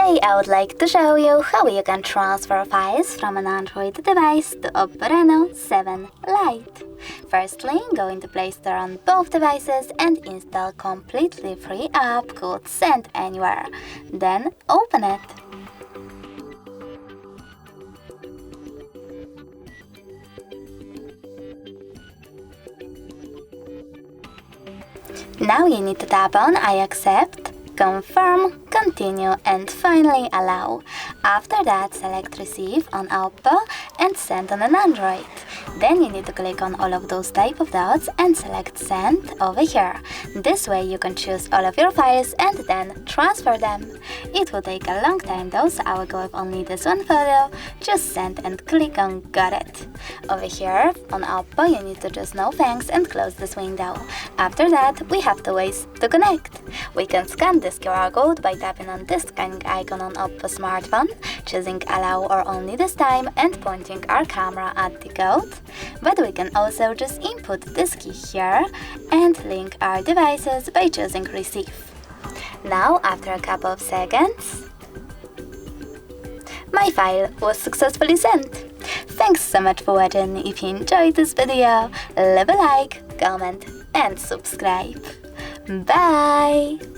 Today I would like to show you how you can transfer files from an Android device to Oppo Reno 7 Lite. Firstly, go into Play Store on both devices and install completely free app called Send Anywhere. Then open it. Now you need to tap on I accept, confirm, continue and finally allow. After that, select receive on Oppo and send on an Android. Then you need to click on all of those type of dots and select send over here. This way you can choose all of your files and then transfer them. It will take a long time though, so I will go with only this one photo. Just send and click on got it. Over here on Oppo you need to choose no thanks and close this window. After that we have two ways to connect. We can scan this QR code by tapping on this scanning icon on Oppo smartphone, choosing allow or only this time and pointing our camera at the code. But we can also just input this key here and link our devices by choosing receive. Now, after a couple of seconds, my file was successfully sent. Thanks so much for watching. If you enjoyed this video, leave a like, comment and subscribe. Bye!